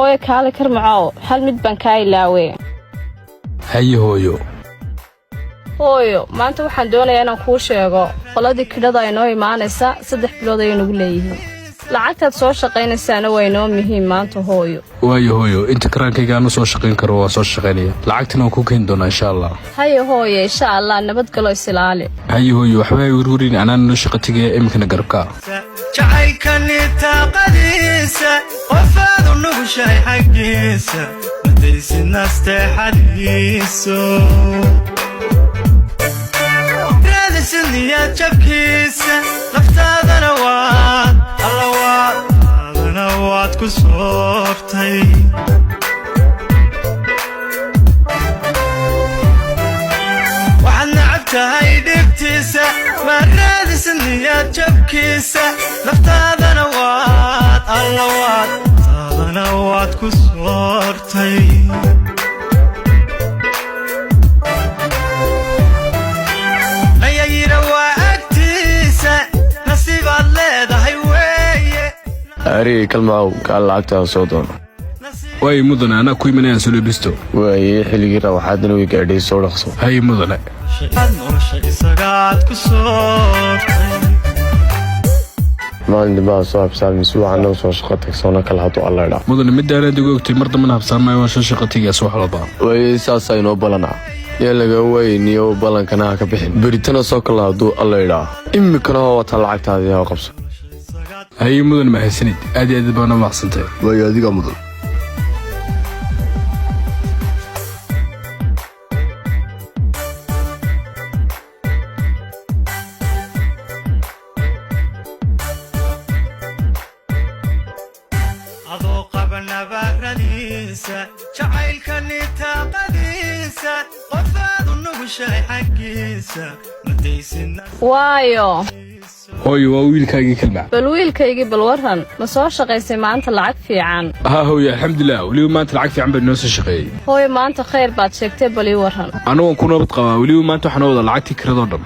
هوي كالي كرمعو هل مد بنكاي لاوي هاي هويو ما أنت waxaan doonayaa inaan kuu sheego qoladii kidada ay noo imaanaysa 3 bilood ay nagu leeyihiin lacagtaad soo shaqaynaysaana way noo muhiim maanta hooyo waayo hooyo inta karaankayga aan soo shaqayn karo waa soo shaqaynaya lacagtana waan ku keen doonaa insha Allah haye hooyo insha Allah nabad galo isilaali haye hooyo waxba ay ururin anaan noo shaqo tagay imkana garabka jacaylkani taaqadiisa qofaadu nagu shay xaqiisa madaysin asteexadiiso raadisniya jabkiisa naftaadana waad ku sooftay waxaad nacabtahay dhibtiisa ma raadisniya jabkiisa naftaadana waad ku sooftay أري كلمة قال لعبتها صوتون واي مدن أنا كوي من أنسى لبستو واي حلقي روحاتنا ويقعدي صوت خصو هاي مدن ما عندي بقى صاحب سالمي سوى عنه وصوى شقتك صونا كالهاتو الله يلعب مدن مدى أنا دقوقتي مرضى منها بصار ما يوان شقتي يسوى حلبا واي ساسا ينو بلنا يلا واي نيو بلن كناها كبحين بريتنا صوك الله دو الله يلعب إمي كنا هو طلعت هذه وقبص هاي مدن ما حسنيد أدي بانا معصنتي واي أديك مدن jacaylkani taaqadiisa qofaadu nagu shay xaqiisa madaysin waayo hooyo waa wiilkaagii kalma bal wiilkaygii bal waran ma soo shaqaysay maanta lacag fiican hooyo alxamdulillah waliba maanta lacag fiican baa noo soo shaqeeyay hooyo maanta khayr baad sheegtay bal ii waran anigu ku nabad qabaa waliba maanta waxaan wada lacagtii kiradoo dhan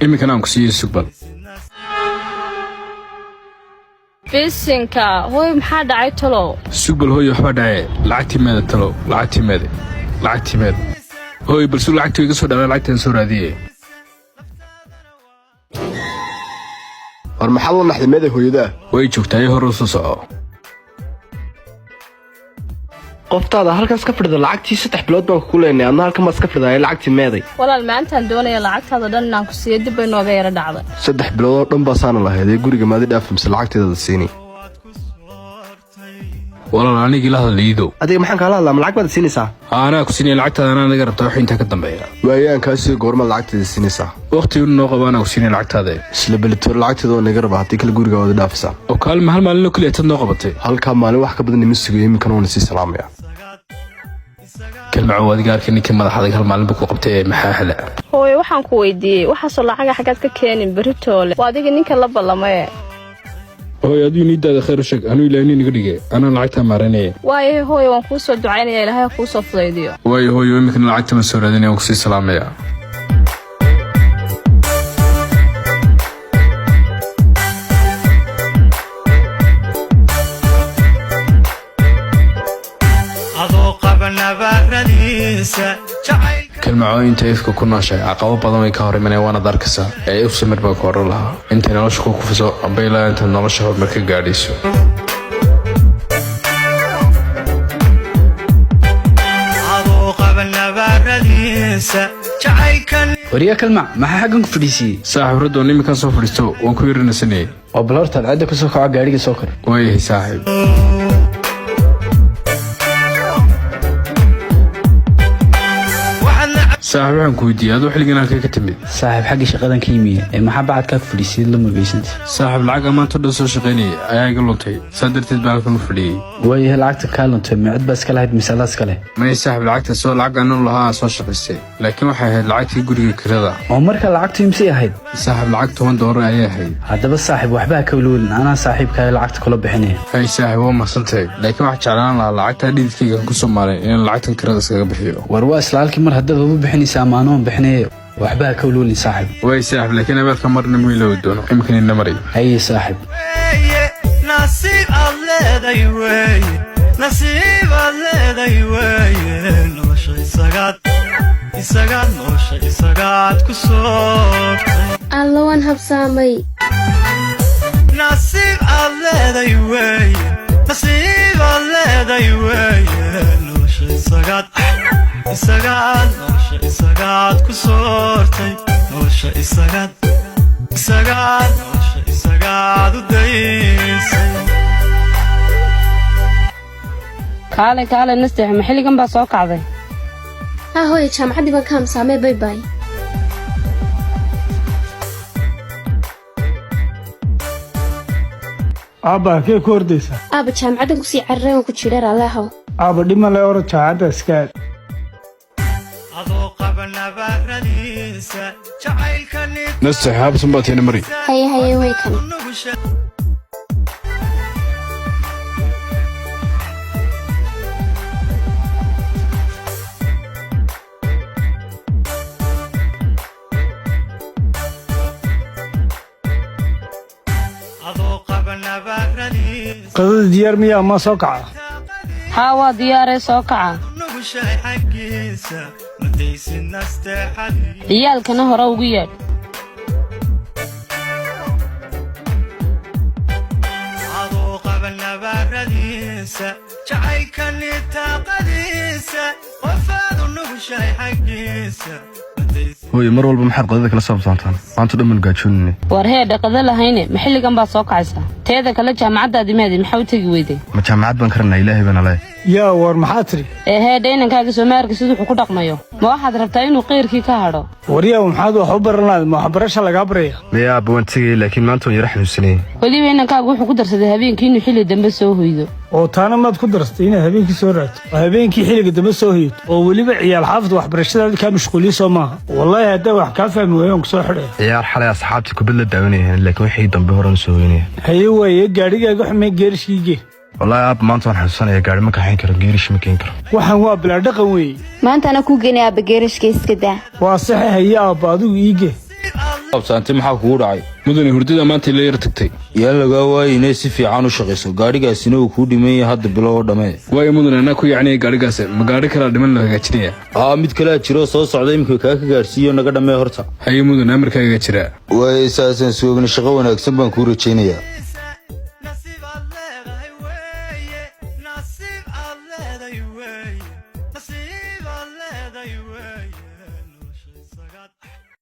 iminkana aan ku siiyay sugbal bisinka hooyo maxaa dhacay talow sugbal hooyo waxba dhacay lacagtii meeda talow lacagtii meeda hooyo bal suu lacagtii iga soo dhacay lacagtaan soo raadiyay war maxaa la naxdamada hooyada way joogtaa hore soo soco qoftaada halkaas ka fadhida lacagtii 3 bilood baan ku leenay adna halkan ma iska fadhiday lacagtii meeday walaal maantaan doonaya lacagtaada dhan inaan ku siiyo dib bay nooga yara dhacday 3 bilood oo dhan baa saan lahayd guriga maadi dhaafimsa lacagteeda siini walaal anigii la hadlaydo adiga maxaan kala hadlaa lacag baad siinaysaa anaa ku siinay lacagtaada anaa naga rabtaa wax inta ka dambeeya waayaan kaasi goorma lacagteeda siinaysaa waqti uu noo qabana ku siinay lacagtaada isla bilitoor lacagteeda oo naga rabaa hadii kala guriga wada dhaafisa oo kaalma hal maalin oo kaliya tad noo qabatay halka maalin wax ka badan nima sugayo iminkana waan sii salaamaya كلمة عواد قال كني كم هذا هالمال بكو قبتي محاحلة هو waxaan ku weydiiyay waxa soo lacag xagaad ka keenin beritoole waa adiga ninka la ballamay hooyo aduu nidaada khayr shaq anu ilaahay niga dhigay ana lacagta maaranay waayo hooyo waan ku soo ducaynaya ilaahay ku soo fudaydiyo waayo hooyo imikana lacagta ma soo raadinay oo ku sii salaamaya كلمة أنت إذا كنا شيء عقاب بدن يكهر من وانا دركسا أي أفسمر بكهر لها أنت نلاش كوك فزا بيلا أنت نلاش هاد مركز جالسو وريا كلمة ما حاجة فريسي صاحب ردوا نيم كان صفر استو وكبير نسني وبلورت العادة كسوق على جاري سكر ويه صاحب صاحب عن كودي هذا حلقنا كي كتمد صاحب حق شغلان كيمياء ما بعد كاك فريسي لما بيسنت صاحب العقد ما تدرس شغلاني اي قلنتي صدرت بالك فري وي العقد كالنت معد بس كله مثالات كله ما صاحب العقد سو العقد انه لها سو شقيسay laakiin waxa ahayd lacagtii guriga kirada oo marka lacagtu imsi ahayd صاحب العقد 10 دولار ayay ahayd hadaba صاحب waxba ka wululin ana saaxiibka lacagta kula bixinay ay صاحب waa masantay laakiin waxa jeclaan lahaa lacagta dhididkayga ku Soomaaliya in lacagtan kirada iskaga bixiyo war waa islaalkii mar hadda uu bixinaysa amaanoon bixinay waxba ka wululin saaxiib way صاحب laakiin abalka marna ma ilaawi doono imkan inna maray ay saaxiib nasiib alleeday way nasiibaad leeday weeye nolosha isagaad ku soortay alla waan habsaamay nasiib aad leeday weeye nasiibaad leeday weeye nolosha isagaad ku soortay nolosha isagaad u daysay kaale nasteexo maxilligan baa soo kacday haa hooye jaamacaddii baan ka hamsaamay baybay aabba kee ku hordaysaa aaba jaamacaddan kusii carareen waan ku jireer allahow aabba dhimale oro jaamacadda iska aad adoo qaba nabaaradiisa jacaylka nastex habsan baa tiina mari haye way kan nugusha adoo qaba nabaaradiisa qadada diyaar miyaa ma soo kaca haa waa diyaaree soo kaca nugushay xaggiisa madaysid nasteexadii ciyaalkana hore ugu yeedh adoo qaba nabaaradiisa jacaylka nitaaqadiisa qofaadu nugushay xaggiisa hooye mar walba maxaad qadada kala saabsaantaan maanta dhamman gaajoonine war hee dhaqada lahayne maxilligan baa soo kacaysaa teeda kale jaamacaddaadi maadi maxaa u tegi weyday ma jaamacad baan ka ranaa ilaahay baan ale yaa war maxaa tidhi heedha inankaaga soo maarkisid wuxuu ku dhaqmayo ma waxaad rabtaa inuu qeyrkii ka hadho waryaa maxaad wax u baran lahayd ma waxbarasha lagaa baraya maya aabba waan tegayay laakiin maanta waan yara xanuunsanayay weliba inankaaga wuxuu ku darsaday habeenkii inuu xilli dambe soo hoydo oo taana maad ku darastay inaad habeenkii soo raagto oo habeenkii xilliga dambe soo hoyato oo weliba ciyaal xaafid waxbarashadaadi kaa mashquuliye soo maaha wallaahi haddaa wax kaa fahmi waayaan ku soo xidhaya ciyaar xalay asxaabtii kubad la daawanayeen laakiin wixii dambe horan soo hoynaya haye waaye gaadhigaaga xumee geerishkiige wallaahi aabba maanta waan xanuunsanaya gaari ma kaxayn karo geerish ma keeni karo waxaan waa bilaa dhaqan weeye maanta ana kuu geenay aaba geerashka iska daa waa saxe haye aabba adigu iige absaante maxaa kugu dhacay mudane hurdada maanta ila yar tagtay yaa lagaa waayay inay si fiican u shaqayso gaadhigaasina uu kuu dhiman yahay hadda bilow oo dhammee waayo mudane anaa ku yacnaya gaadhigaas ma gaadhi kalaa dhiman la hagaajinaya mid kalea jiroo soo socda iminka kaa ka gaadhsiiyo naga dhammee horta haye mudane amarkaaga jiraa waaye saasaan soogna shaqo wanaagsan baan kuu rajaynayaa